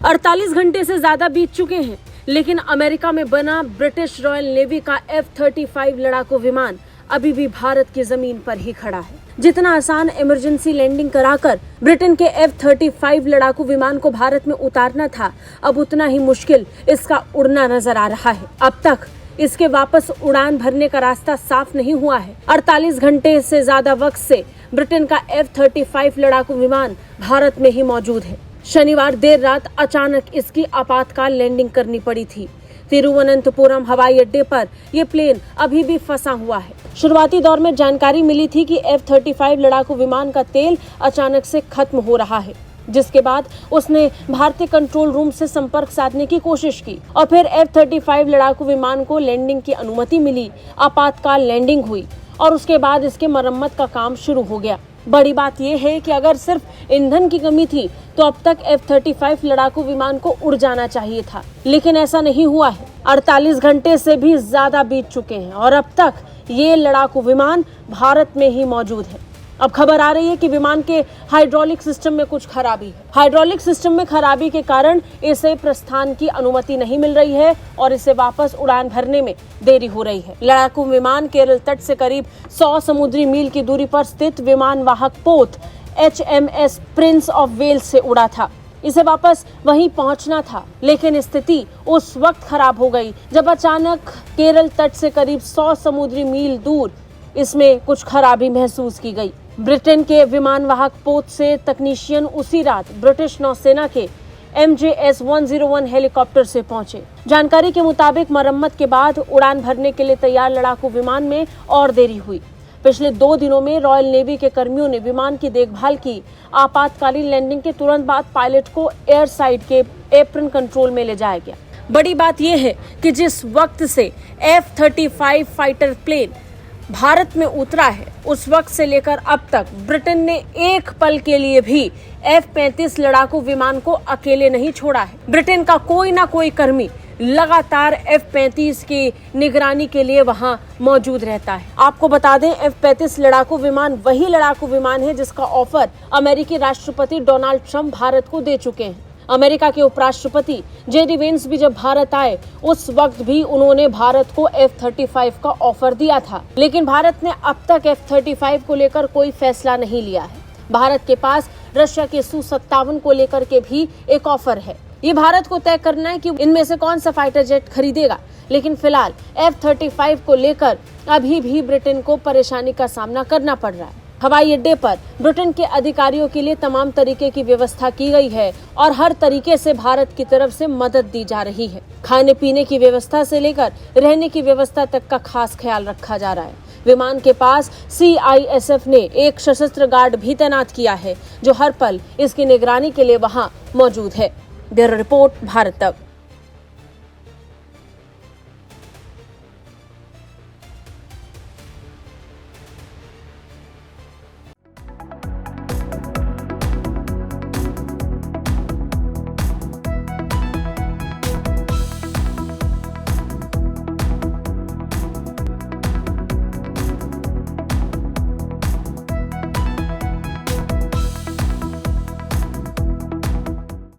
48 घंटे से ज्यादा बीत चुके हैं, लेकिन अमेरिका में बना ब्रिटिश रॉयल नेवी का F-35 लड़ाकू विमान अभी भी भारत की जमीन पर ही खड़ा है। जितना आसान इमरजेंसी लैंडिंग कराकर ब्रिटेन के F-35 लड़ाकू विमान को भारत में उतारना था, अब उतना ही मुश्किल इसका उड़ना नजर आ रहा है। अब तक इसके वापस उड़ान भरने का रास्ता साफ नहीं हुआ है। 48 घंटे से ज्यादा वक्त से ब्रिटेन का F-35 लड़ाकू विमान भारत में ही मौजूद है। शनिवार देर रात अचानक इसकी आपातकाल लैंडिंग करनी पड़ी थी। तिरुवनंतपुरम हवाई अड्डे पर यह प्लेन अभी भी फंसा हुआ है। शुरुआती दौर में जानकारी मिली थी कि F-35 लड़ाकू विमान का तेल अचानक से खत्म हो रहा है, जिसके बाद उसने भारतीय कंट्रोल रूम से संपर्क साधने की कोशिश की और फिर F-35 लड़ाकू विमान को लैंडिंग की अनुमति मिली। आपातकाल लैंडिंग हुई और उसके बाद इसके मरम्मत का काम शुरू हो गया। बड़ी बात यह है कि अगर सिर्फ ईंधन की कमी थी तो अब तक F-35 लड़ाकू विमान को उड़ जाना चाहिए था, लेकिन ऐसा नहीं हुआ है। 48 घंटे से भी ज्यादा बीत चुके हैं और अब तक ये लड़ाकू विमान भारत में ही मौजूद है। अब खबर आ रही है कि विमान के हाइड्रोलिक सिस्टम में कुछ खराबी है। हाइड्रोलिक सिस्टम में खराबी के कारण इसे प्रस्थान की अनुमति नहीं मिल रही है और इसे वापस उड़ान भरने में देरी हो रही है। लड़ाकू विमान केरल तट से करीब 100 समुद्री मील की दूरी पर स्थित विमान वाहक पोत HMS प्रिंस ऑफ वेल्स से उड़ा था। इसे वापस वहीं पहुंचना था, लेकिन स्थिति उस वक्त खराब हो गई जब अचानक केरल तट से करीब 100 समुद्री मील दूर इसमें कुछ खराबी महसूस की गई। ब्रिटेन के विमान वाहक पोत से तकनीशियन उसी रात ब्रिटिश नौसेना के MJS 101 हेलीकॉप्टर से पहुंचे। जानकारी के मुताबिक मरम्मत के बाद उड़ान भरने के लिए तैयार लड़ाकू विमान में और देरी हुई। पिछले 2 दिनों में रॉयल नेवी के कर्मियों ने विमान की देखभाल की। आपातकालीन लैंडिंग के तुरंत बाद पायलट को एयर साइड के एप्रन कंट्रोल में ले जाया गया। बड़ी बात यह है कि जिस वक्त से F-35 फाइटर प्लेन भारत में उतरा है, उस वक्त से लेकर अब तक ब्रिटेन ने एक पल के लिए भी F-35 लड़ाकू विमान को अकेले नहीं छोड़ा है। ब्रिटेन का कोई ना कोई कर्मी लगातार F-35 की निगरानी के लिए वहां मौजूद रहता है। आपको बता दें, F-35 लड़ाकू विमान वही लड़ाकू विमान है जिसका ऑफर अमेरिकी राष्ट्रपति डोनाल्ड ट्रंप भारत को दे चुके हैं। अमेरिका के उपराष्ट्रपति जेडी वेंस भी जब भारत आए, उस वक्त भी उन्होंने भारत को F-35 का ऑफर दिया था, लेकिन भारत ने अब तक F-35 को लेकर कोई फैसला नहीं लिया है। भारत के पास रशिया के Su-57 को लेकर के भी एक ऑफर है। ये भारत को तय करना है कि इनमें से कौन सा फाइटर जेट खरीदेगा, लेकिन फिलहाल F-35 को लेकर अभी भी ब्रिटेन को परेशानी का सामना करना पड़ रहा है। हवाई अड्डे पर ब्रिटेन के अधिकारियों के लिए तमाम तरीके की व्यवस्था की गई है और हर तरीके से भारत की तरफ से मदद दी जा रही है। खाने पीने की व्यवस्था से लेकर रहने की व्यवस्था तक का खास ख्याल रखा जा रहा है। विमान के पास CISF ने एक सशस्त्र गार्ड भी तैनात किया है, जो हर पल इसकी निगरानी के लिए वहां मौजूद है। ब्यूरो रिपोर्ट, भारत तक।